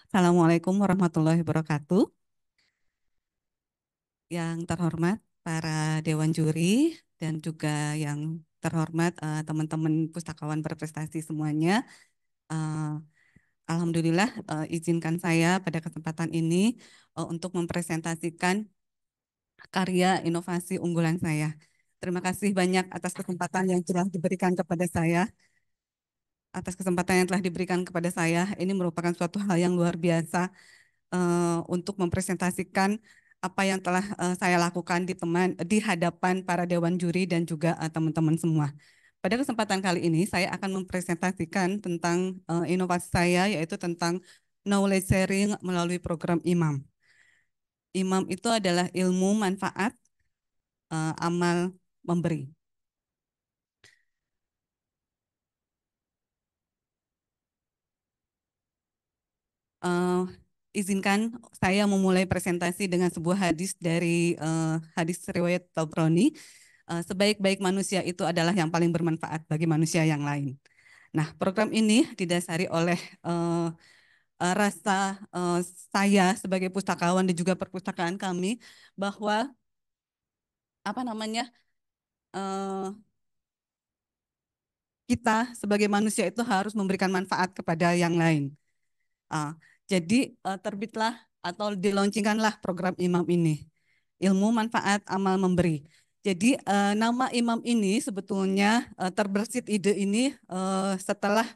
Assalamualaikum warahmatullahi wabarakatuh. Yang terhormat para dewan juri dan juga yang terhormat teman-teman pustakawan berprestasi semuanya. Eh, Alhamdulillah izinkan saya pada kesempatan ini untuk mempresentasikan karya inovasi unggulan saya. Terima kasih banyak atas kesempatan yang telah diberikan kepada saya. Atas kesempatan yang telah diberikan kepada saya, ini merupakan suatu hal yang luar biasa untuk mempresentasikan apa yang telah saya lakukan di hadapan para dewan juri dan juga teman-teman semua. Pada kesempatan kali ini saya akan mempresentasikan tentang inovasi saya, yaitu tentang knowledge sharing melalui program IMAM. IMAM itu adalah ilmu manfaat amal memberi. Eh, Izinkan saya memulai presentasi dengan sebuah hadis dari hadis riwayat Tabrani. Sebaik-baik manusia itu adalah yang paling bermanfaat bagi manusia yang lain. Nah, program ini didasari oleh rasa saya sebagai pustakawan dan juga perpustakaan kami bahwa apa namanya eh, kita sebagai manusia itu harus memberikan manfaat kepada yang lain. Ah, jadi terbitlah atau dilaunchingkanlah program IMAM ini, ilmu manfaat amal memberi. Jadi nama IMAM ini sebetulnya terbersit ide ini setelah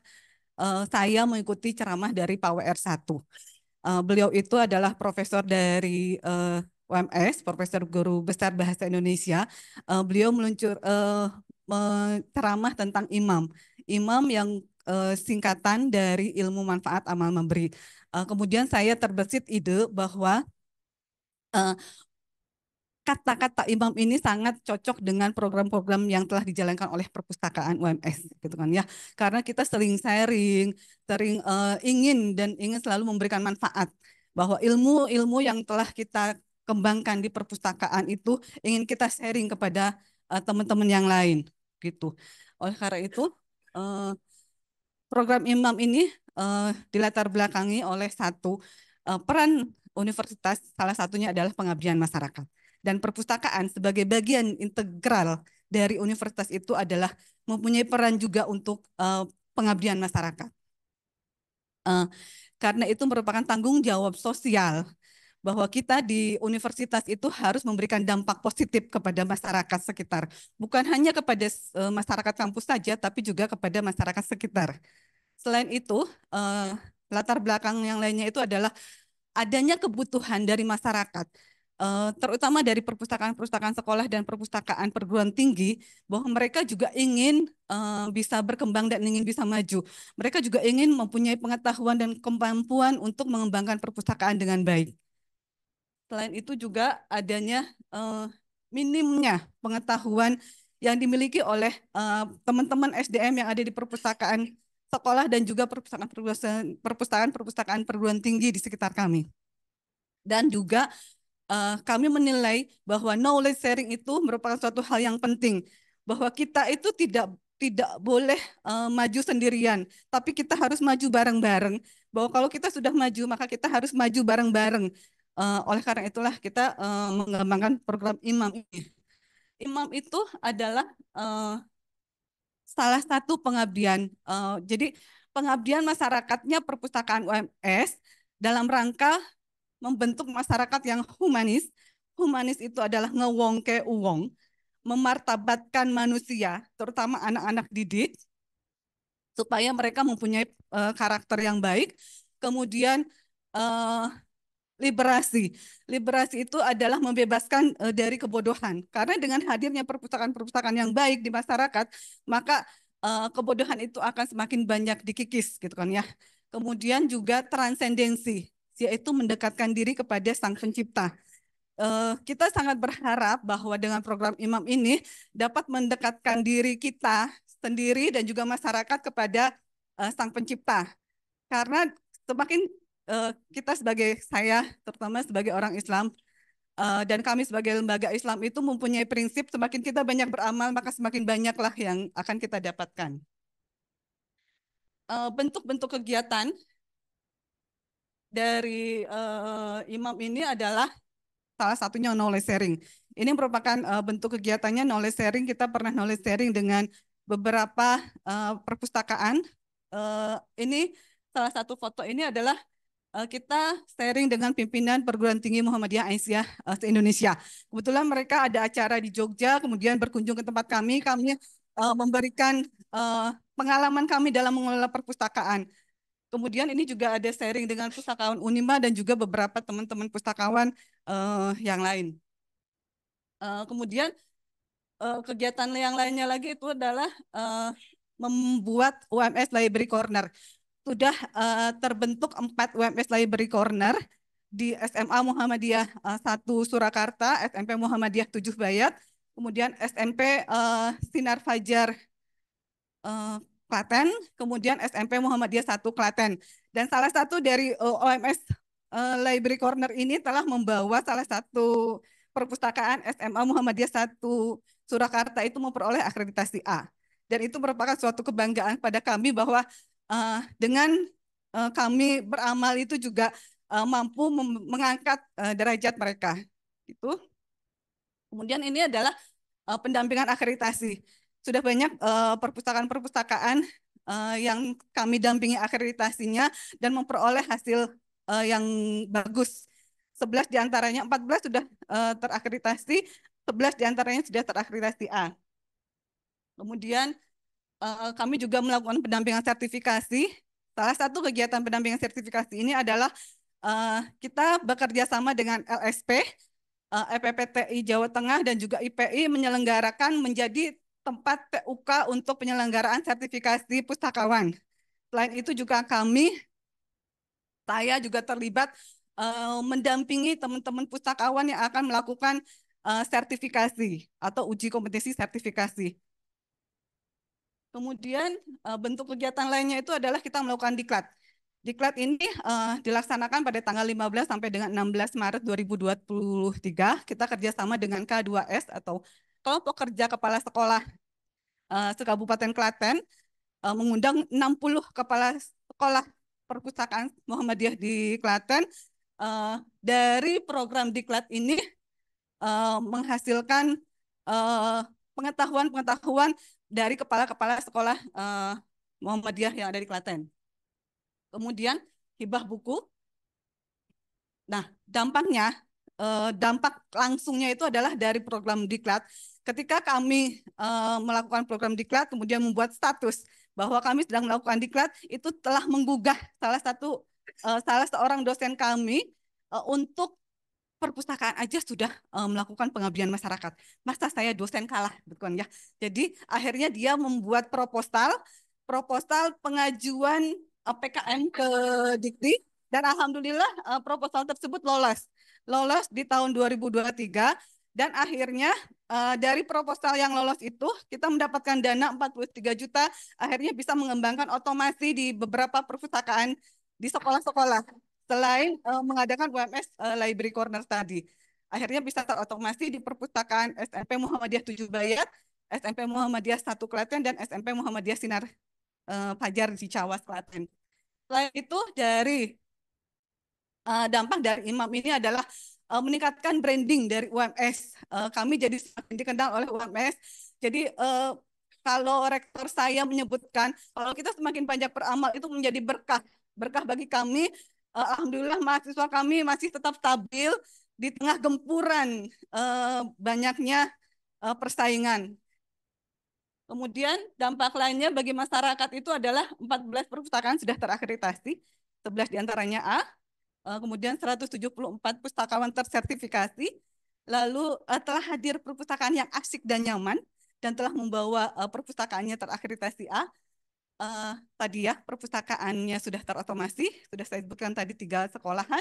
saya mengikuti ceramah dari Pak WR1. Beliau itu adalah profesor dari UMS, Profesor Guru Besar Bahasa Indonesia. Beliau ceramah tentang imam. Imam yang singkatan dari ilmu manfaat amal memberi. Kemudian saya terbersit ide bahwa eh, kata-kata imam ini sangat cocok dengan program-program yang telah dijalankan oleh perpustakaan UMS gitu kan ya. Karena kita sering sharing, sering ingin selalu memberikan manfaat bahwa ilmu-ilmu yang telah kita kembangkan di perpustakaan itu ingin kita sharing kepada teman-teman yang lain gitu. Oleh karena itu eh, program IMAM ini dilatar belakangi oleh satu peran universitas, salah satunya adalah pengabdian masyarakat. Dan perpustakaan sebagai bagian integral dari universitas itu adalah mempunyai peran juga untuk pengabdian masyarakat. Eh, karena itu merupakan tanggung jawab sosial bahwa kita di universitas itu harus memberikan dampak positif kepada masyarakat sekitar. Bukan hanya kepada masyarakat kampus saja, tapi juga kepada masyarakat sekitar. Selain itu, eh, latar belakang yang lainnya itu adalah adanya kebutuhan dari masyarakat, terutama dari perpustakaan-perpustakaan sekolah dan perpustakaan perguruan tinggi, bahwa mereka juga ingin bisa berkembang dan ingin bisa maju. Mereka juga ingin mempunyai pengetahuan dan kemampuan untuk mengembangkan perpustakaan dengan baik. Selain itu juga adanya minimnya pengetahuan yang dimiliki oleh teman-teman SDM yang ada di perpustakaan sekolah dan juga perpustakaan-perpustakaan perguruan tinggi di sekitar kami. Dan juga kami menilai bahwa knowledge sharing itu merupakan suatu hal yang penting, bahwa kita itu tidak tidak boleh maju sendirian, tapi kita harus maju bareng-bareng. Bahwa kalau kita sudah maju, maka kita harus maju bareng-bareng. Oleh karena itulah kita mengembangkan program IMAM ini. IMAM itu adalah salah satu pengabdian. Jadi pengabdian masyarakatnya perpustakaan UMS dalam rangka membentuk masyarakat yang humanis. Humanis itu adalah ngewongke uwong, memartabatkan manusia, terutama anak-anak didik, supaya mereka mempunyai karakter yang baik. Kemudian eh, liberasi. Liberasi itu adalah membebaskan dari kebodohan. Karena dengan hadirnya perpustakaan-perpustakaan yang baik di masyarakat, maka kebodohan itu akan semakin banyak dikikis, gitu kan ya. Kemudian juga transendensi, yaitu mendekatkan diri kepada Sang Pencipta. Kita sangat berharap bahwa dengan program IMAM ini dapat mendekatkan diri kita sendiri dan juga masyarakat kepada Sang Pencipta. Karena semakin kita sebagai saya, terutama sebagai orang Islam, dan kami sebagai lembaga Islam itu mempunyai prinsip semakin kita banyak beramal, maka semakin banyaklah yang akan kita dapatkan. Bentuk-bentuk kegiatan dari Imam ini adalah salah satunya knowledge sharing. Ini merupakan bentuk kegiatannya knowledge sharing. Kita pernah knowledge sharing dengan beberapa perpustakaan. Ini salah satu foto ini adalah kita sharing dengan pimpinan perguruan tinggi Muhammadiyah Aisyah se-Indonesia. Kebetulan mereka ada acara di Jogja, kemudian berkunjung ke tempat kami. Kami memberikan pengalaman kami dalam mengelola perpustakaan. Kemudian ini juga ada sharing dengan pustakawan Unima dan juga beberapa teman-teman pustakawan yang lain. Kemudian kegiatan yang lainnya lagi itu adalah membuat UMS Library Corner. Sudah terbentuk 4 UMS Library Corner di SMA Muhammadiyah 1 Surakarta, SMP Muhammadiyah 7 Bayat, kemudian SMP Sinar Fajar Klaten, kemudian SMP Muhammadiyah 1 Klaten. Dan salah satu dari OMS Library Corner ini telah membawa salah satu perpustakaan SMA Muhammadiyah 1 Surakarta itu memperoleh akreditasi A. Dan itu merupakan suatu kebanggaan pada kami bahwa dengan kami beramal itu juga mampu mengangkat derajat mereka. Itu. Kemudian ini adalah pendampingan akreditasi. Sudah banyak perpustakaan-perpustakaan yang kami dampingi akreditasinya dan memperoleh hasil yang bagus. 11 diantaranya, 14 sudah terakreditasi, 11 diantaranya sudah terakreditasi A. Kemudian kami juga melakukan pendampingan sertifikasi. Salah satu kegiatan pendampingan sertifikasi ini adalah kita bekerja sama dengan LSP, EPPTI Jawa Tengah dan juga IPI menyelenggarakan menjadi tempat TUK untuk penyelenggaraan sertifikasi pustakawan. Selain itu juga saya juga terlibat mendampingi teman-teman pustakawan yang akan melakukan sertifikasi atau uji kompetensi sertifikasi. Kemudian bentuk kegiatan lainnya itu adalah kita melakukan diklat. Diklat ini dilaksanakan pada tanggal 15 sampai dengan 16 Maret 2023. Kita kerjasama dengan K2S atau Kelompok Kerja Kepala Sekolah se-Kabupaten Klaten mengundang 60 kepala sekolah perpustakaan Muhammadiyah di Klaten. Dari program diklat ini menghasilkan pengetahuan-pengetahuan dari kepala-kepala sekolah Muhammadiyah yang ada di Klaten. Kemudian hibah buku. Nah, dampak langsungnya itu adalah dari program diklat. Ketika kami melakukan program diklat, kemudian membuat status bahwa kami sedang melakukan diklat, itu telah menggugah salah seorang dosen kami untuk perpustakaan aja sudah melakukan pengabdian masyarakat. Masa saya dosen kalah, betul ya. Jadi akhirnya dia membuat proposal pengajuan PKM ke Dikti dan alhamdulillah proposal tersebut lolos di tahun 2023 dan akhirnya dari proposal yang lolos itu kita mendapatkan dana 43 juta, akhirnya bisa mengembangkan otomasi di beberapa perpustakaan di sekolah-sekolah selain mengadakan UMS Library Corner tadi. Akhirnya bisa terotomasi di perpustakaan SMP Muhammadiyah 7 Bayat, SMP Muhammadiyah 1 Klaten, dan SMP Muhammadiyah Sinar Fajar di Cawas, Klaten. Selain itu, dari dampak dari Imam ini adalah meningkatkan branding dari UMS. Kami jadi semakin dikenal oleh UMS. Jadi kalau rektor saya menyebutkan, kalau kita semakin banyak beramal itu menjadi berkah. Berkah bagi kami, alhamdulillah mahasiswa kami masih tetap stabil di tengah gempuran banyaknya persaingan. Kemudian dampak lainnya bagi masyarakat itu adalah 14 perpustakaan sudah terakreditasi, 11 diantaranya A, kemudian 174 pustakawan tersertifikasi, lalu telah hadir perpustakaan yang asik dan nyaman, dan telah membawa perpustakaannya terakreditasi A. Tadi ya, perpustakaannya sudah terotomasi, sudah saya sebutkan tadi 3 sekolahan,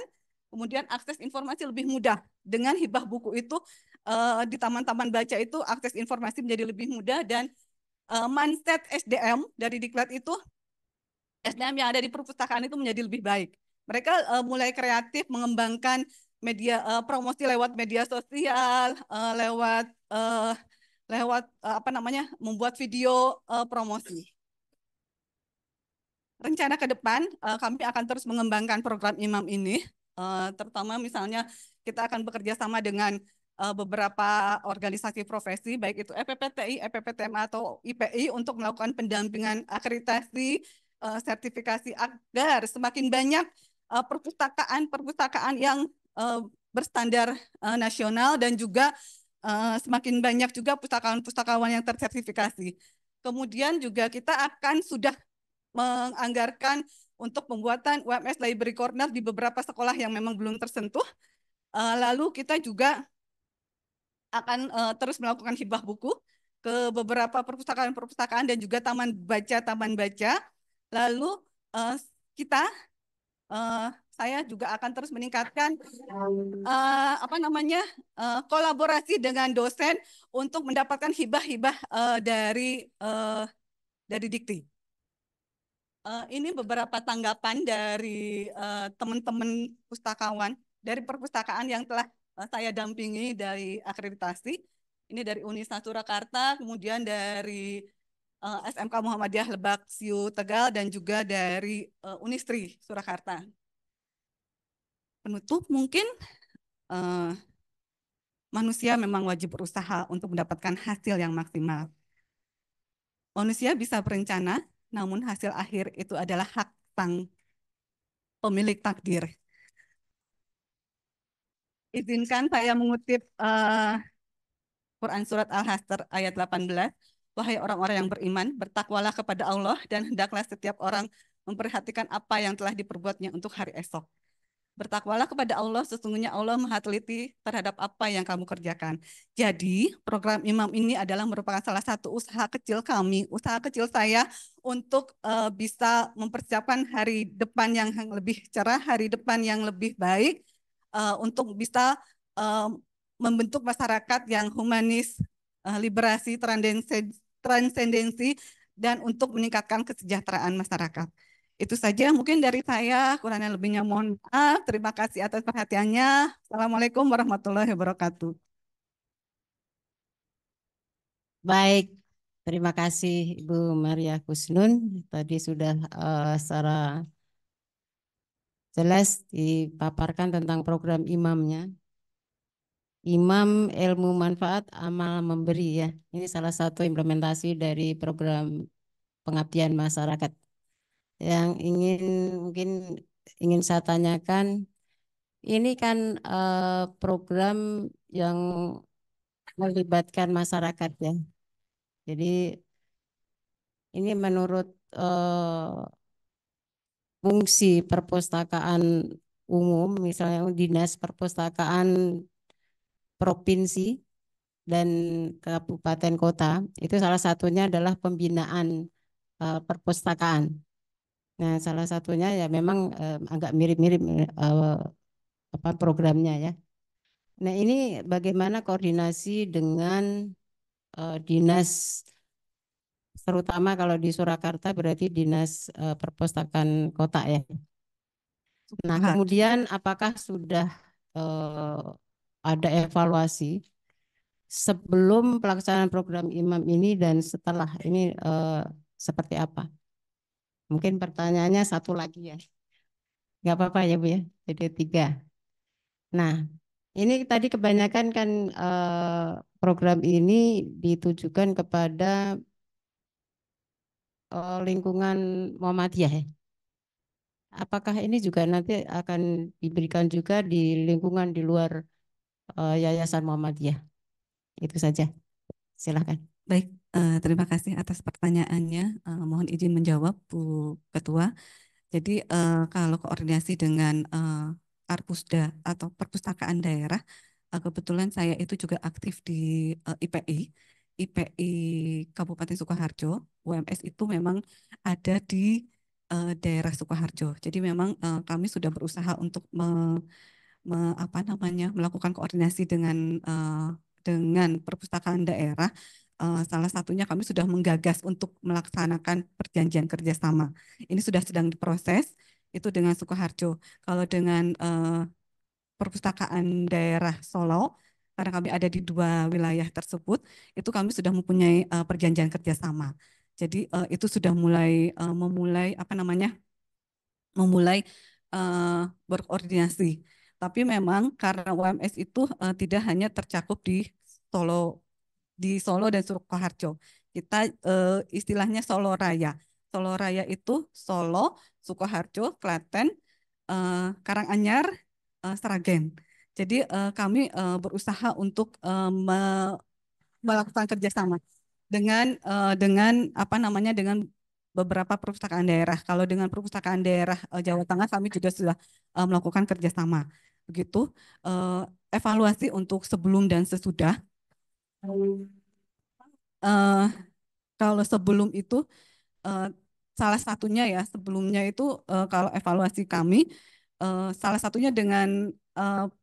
kemudian akses informasi lebih mudah. Dengan hibah buku itu, di taman-taman baca itu akses informasi menjadi lebih mudah, dan mindset SDM dari Diklat itu, SDM yang ada di perpustakaan itu menjadi lebih baik. Mereka mulai kreatif mengembangkan media promosi lewat media sosial, lewat apa namanya, membuat video promosi. rencana ke depan, kami akan terus mengembangkan program IMAM ini, terutama misalnya kita akan bekerja sama dengan beberapa organisasi profesi, baik itu EPPTI, EPPTMA, atau IPI untuk melakukan pendampingan akreditasi, sertifikasi agar semakin banyak perpustakaan-perpustakaan yang berstandar nasional dan juga semakin banyak juga pustakawan-pustakawan yang tersertifikasi. Kemudian juga kita akan sudah menganggarkan untuk pembuatan UMS Library Corner di beberapa sekolah yang memang belum tersentuh. Lalu kita juga akan terus melakukan hibah buku ke beberapa perpustakaan-perpustakaan dan juga taman baca. Lalu uh, kita, saya juga akan terus meningkatkan apa namanya kolaborasi dengan dosen untuk mendapatkan hibah-hibah dari Dikti. Ini beberapa tanggapan dari teman-teman pustakawan dari perpustakaan yang telah saya dampingi dari akreditasi. Ini dari Unisa Surakarta, kemudian dari SMK Muhammadiyah Lebak Siu Tegal, dan juga dari Unistri Surakarta. Penutup mungkin eh, manusia memang wajib berusaha untuk mendapatkan hasil yang maksimal. Manusia bisa berencana, namun hasil akhir itu adalah hak sang pemilik takdir. Izinkan saya mengutip Quran Surat Al-Hasr ayat 18. Wahai orang-orang yang beriman, bertakwalah kepada Allah dan hendaklah setiap orang memperhatikan apa yang telah diperbuatnya untuk hari esok. Bertakwalah kepada Allah, sesungguhnya Allah maha teliti terhadap apa yang kamu kerjakan. Jadi, program Imam ini adalah merupakan salah satu usaha kecil kami, usaha kecil saya untuk bisa mempersiapkan hari depan yang lebih cerah, hari depan yang lebih baik, untuk bisa eh, membentuk masyarakat yang humanis, liberasi, transendensi, dan untuk meningkatkan kesejahteraan masyarakat. Itu saja mungkin dari saya, kurangnya lebihnya mohon maaf. Terima kasih atas perhatiannya. Assalamualaikum warahmatullahi wabarakatuh. Baik, terima kasih Ibu Maria Kusnun. Tadi sudah secara jelas dipaparkan tentang program imamnya. Imam ilmu manfaat amal memberi ya. Ini salah satu implementasi dari program pengabdian masyarakat. Yang mungkin ingin saya tanyakan, ini kan program yang melibatkan masyarakat ya. Jadi ini menurut fungsi perpustakaan umum, misalnya Dinas Perpustakaan Provinsi dan Kabupaten Kota, itu salah satunya adalah pembinaan perpustakaan. Nah, salah satunya ya memang agak mirip-mirip apa programnya ya. Nah, ini bagaimana koordinasi dengan dinas, terutama kalau di Surakarta berarti dinas perpustakaan kota ya. Nah, Harjo. kemudian apakah sudah ada evaluasi sebelum pelaksanaan program imam ini dan setelah ini seperti apa? Mungkin pertanyaannya satu lagi ya. Nggak apa-apa ya Bu ya. Jadi tiga. Nah, ini tadi kebanyakan kan program ini ditujukan kepada lingkungan Muhammadiyah ya. Apakah ini juga nanti akan diberikan juga di lingkungan di luar Yayasan Muhammadiyah? Itu saja. Silakan. Baik, terima kasih atas pertanyaannya. Mohon izin menjawab, Bu Ketua. Jadi kalau koordinasi dengan Karpusda atau perpustakaan daerah, kebetulan saya itu juga aktif di IPI Kabupaten Sukoharjo. UMS itu memang ada di daerah Sukoharjo. Jadi memang kami sudah berusaha untuk apa namanya melakukan koordinasi dengan perpustakaan daerah. Salah satunya kami sudah menggagas untuk melaksanakan perjanjian kerjasama. Ini sudah sedang diproses itu dengan Sukoharjo. Kalau dengan perpustakaan daerah Solo, karena kami ada di dua wilayah tersebut, itu kami sudah mempunyai perjanjian kerjasama. Jadi itu sudah mulai memulai apa namanya memulai eh, berkoordinasi. Tapi memang karena UMS itu tidak hanya tercakup Solo Solo dan Sukoharjo. Kita istilahnya Solo Raya. Solo Raya itu Solo, Sukoharjo, Klaten, Karanganyar, Sragen. Jadi kami berusaha untuk melakukan kerjasama dengan apa namanya dengan beberapa perpustakaan daerah. Kalau dengan perpustakaan daerah Jawa Tengah kami juga sudah melakukan kerjasama. Begitu evaluasi untuk sebelum dan sesudah. Eh, Kalau sebelum itu eh, salah satunya ya sebelumnya itu kalau evaluasi kami salah satunya dengan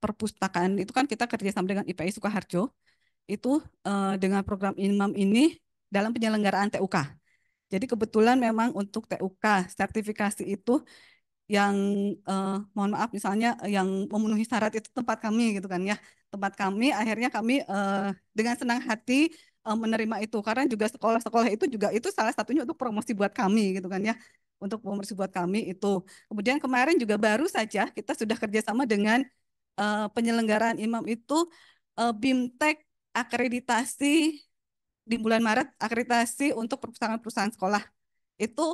perpustakaan itu kan kita kerjasama dengan IPI Sukoharjo itu dengan program IMAM ini dalam penyelenggaraan TUK. Jadi kebetulan memang untuk TUK sertifikasi itu yang mohon maaf misalnya yang memenuhi syarat itu tempat kami gitu kan ya. Tempat kami akhirnya kami dengan senang hati menerima itu karena juga sekolah-sekolah itu juga itu salah satunya untuk promosi buat kami gitu kan ya. Untuk promosi buat kami itu. Kemudian kemarin juga baru saja kita sudah kerjasama dengan penyelenggaraan IMAM itu BIMTEK akreditasi di bulan Maret akreditasi untuk perusahaan-perusahaan sekolah itu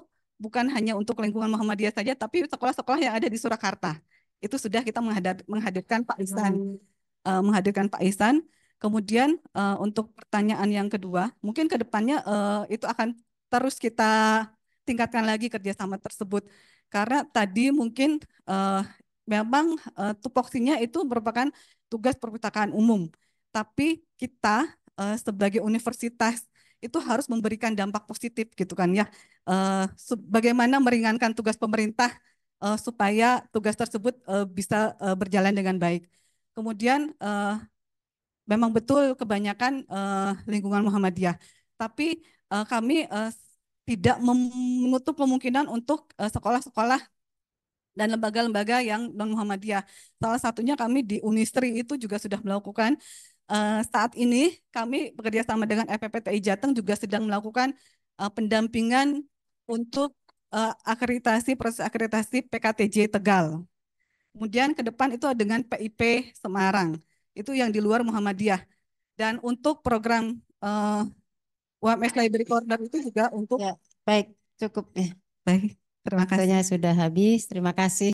bukan hanya untuk lingkungan Muhammadiyah saja, tapi sekolah-sekolah yang ada di Surakarta. Itu sudah kita menghadirkan Pak Ihsan, menghadirkan Pak Ihsan. Kemudian untuk pertanyaan yang kedua, mungkin ke depannya itu akan terus kita tingkatkan lagi kerjasama tersebut. Karena tadi mungkin memang tupoksinya itu merupakan tugas perpustakaan umum. Tapi kita sebagai universitas itu harus memberikan dampak positif gitu kan ya bagaimana meringankan tugas pemerintah supaya tugas tersebut bisa berjalan dengan baik. Kemudian memang betul kebanyakan lingkungan Muhammadiyah, tapi kami tidak menutup kemungkinan untuk sekolah-sekolah dan lembaga-lembaga yang non Muhammadiyah. Salah satunya kami di Unistri itu juga sudah melakukan saat ini kami bekerja sama dengan FPPTI Jateng juga sedang melakukan pendampingan untuk akreditasi proses akreditasi PKTJ Tegal. Kemudian ke depan itu dengan PIP Semarang. Itu yang di luar Muhammadiyah. Dan untuk program UMS Library Corner itu juga untuk Ya, baik, cukup ya. baik. Terima kasih. Waktunya sudah habis. Terima kasih.